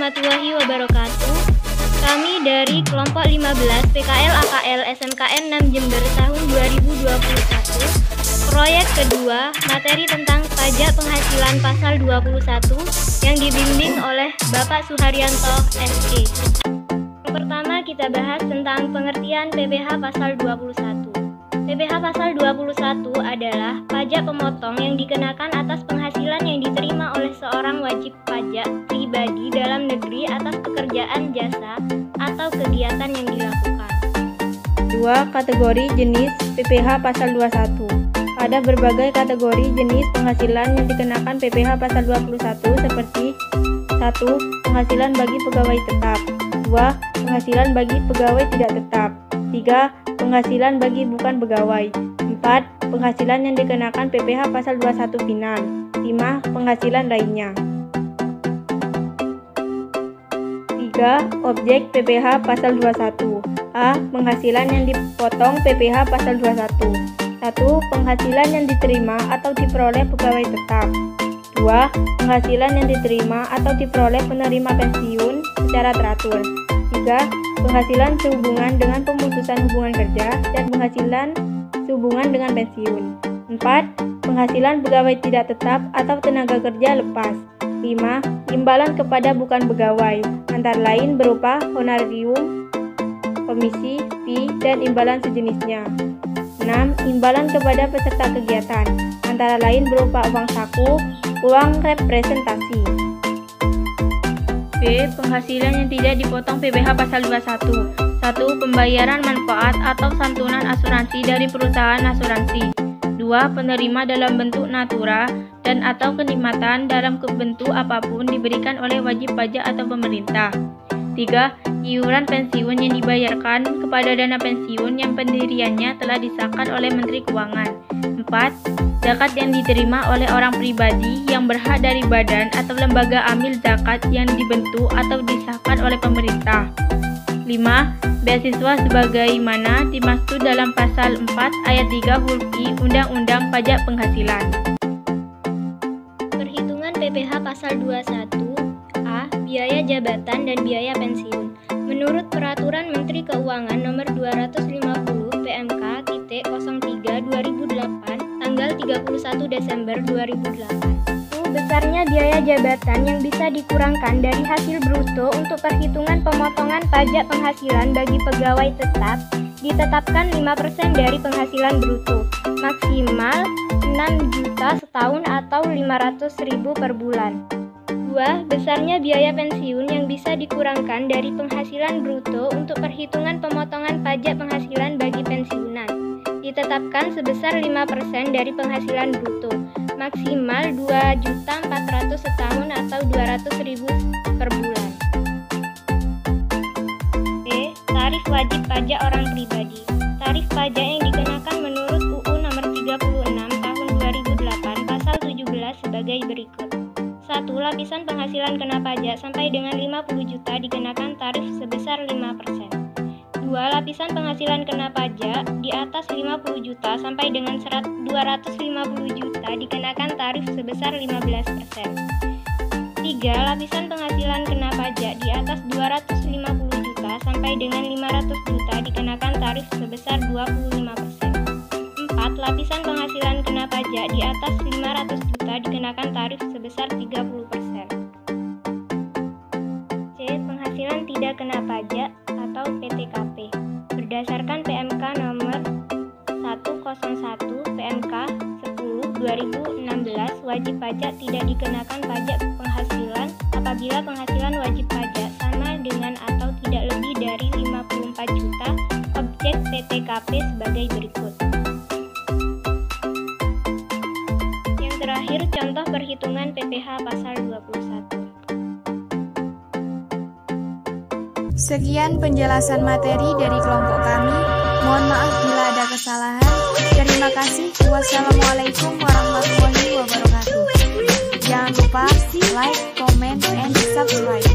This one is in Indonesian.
warahmatullahi wabarakatuh. Kami dari kelompok 15 PKL AKL SMKN 6 Jember tahun 2021. Proyek kedua, materi tentang pajak penghasilan pasal 21 yang dibimbing oleh Bapak Suharyanto SE. Pertama kita bahas tentang pengertian PPh pasal 21. PPh pasal 21 adalah pajak pemotong yang dikenakan atas penghasilan yang diterima oleh seorang wajib pajak pribadi dalam negeri atas pekerjaan jasa atau kegiatan yang dilakukan. 2. Kategori jenis PPh pasal 21. Ada berbagai kategori jenis penghasilan yang dikenakan PPh pasal 21 seperti 1. Penghasilan bagi pegawai tetap. 2. Penghasilan bagi pegawai tidak tetap. 3. Penghasilan bagi bukan pegawai. 4. Penghasilan yang dikenakan PPh pasal 21 final. 5. Penghasilan lainnya. 3. Objek PPh pasal 21. A. Penghasilan yang dipotong PPh pasal 21. 1. Penghasilan yang diterima atau diperoleh pegawai tetap. 2. Penghasilan yang diterima atau diperoleh penerima pensiun secara teratur. 3. Penghasilan sehubungan dengan pemutusan hubungan kerja dan penghasilan sehubungan dengan pensiun. 4. Penghasilan pegawai tidak tetap atau tenaga kerja lepas. 5. Imbalan kepada bukan pegawai, antara lain berupa honorarium, komisi, fee, dan imbalan sejenisnya. 6. Imbalan kepada peserta kegiatan, antara lain berupa uang saku, uang representasi. B. Penghasilan yang tidak dipotong PPh pasal 21. 1. Pembayaran manfaat atau santunan asuransi dari perusahaan asuransi. 2. Penerima dalam bentuk natura dan atau kenikmatan dalam bentuk apapun diberikan oleh wajib pajak atau pemerintah. 3. Iuran pensiun yang dibayarkan kepada dana pensiun yang pendiriannya telah disahkan oleh Menteri Keuangan. 4. Zakat yang diterima oleh orang pribadi yang berhak dari badan atau lembaga amil zakat yang dibentuk atau disahkan oleh pemerintah. 5. Beasiswa sebagaimana dimaksud dalam pasal 4 ayat 3 huruf I Undang-Undang Pajak Penghasilan. Perhitungan PPh pasal 21. A. Biaya jabatan dan biaya pensiun. Menurut Peraturan Menteri Keuangan Nomor 250 PMK.03/2008 tanggal 31 Desember 2008. Besarnya biaya jabatan yang bisa dikurangkan dari hasil bruto untuk perhitungan pemotongan pajak penghasilan bagi pegawai tetap ditetapkan 5% dari penghasilan bruto, maksimal 6 juta setahun atau 500.000 per bulan. 2. Besarnya biaya pensiun yang bisa dikurangkan dari penghasilan bruto untuk perhitungan pemotongan pajak penghasilan bagi pensiunan ditetapkan sebesar 5% dari penghasilan bruto, maksimal 2.400.000 setahun atau 200.000 per bulan. B. Tarif wajib pajak orang pribadi. Tarif pajak yang dikenakan menurut UU Nomor 36 Tahun 2008 Pasal 17 sebagai berikut. 1. Lapisan penghasilan kena pajak sampai dengan 50 juta dikenakan tarif sebesar 5%. 2. Lapisan penghasilan kena pajak di atas 50 juta sampai dengan 250 juta dikenakan tarif sebesar 15%. 3. Lapisan penghasilan kena pajak di atas 250 juta sampai dengan 500 juta dikenakan tarif sebesar 25%. 4. Lapisan penghasilan kena pajak di atas 500 juta dikenakan tarif sebesar 30%. C. Penghasilan tidak kena pajak atau PTKP. Berdasarkan PMK nomor 101 PMK 10/2016, wajib pajak tidak dikenakan pajak penghasilan apabila penghasilan wajib pajak sama dengan atau tidak lebih dari 54 juta. Objek PTKP sebagai berikut. Yang terakhir, contoh perhitungan PPh pasal 21. Sekian penjelasan materi dari kelompok kami. Mohon maaf bila ada kesalahan. Terima kasih. Wassalamualaikum warahmatullahi wabarakatuh. Jangan lupa like, comment, and subscribe.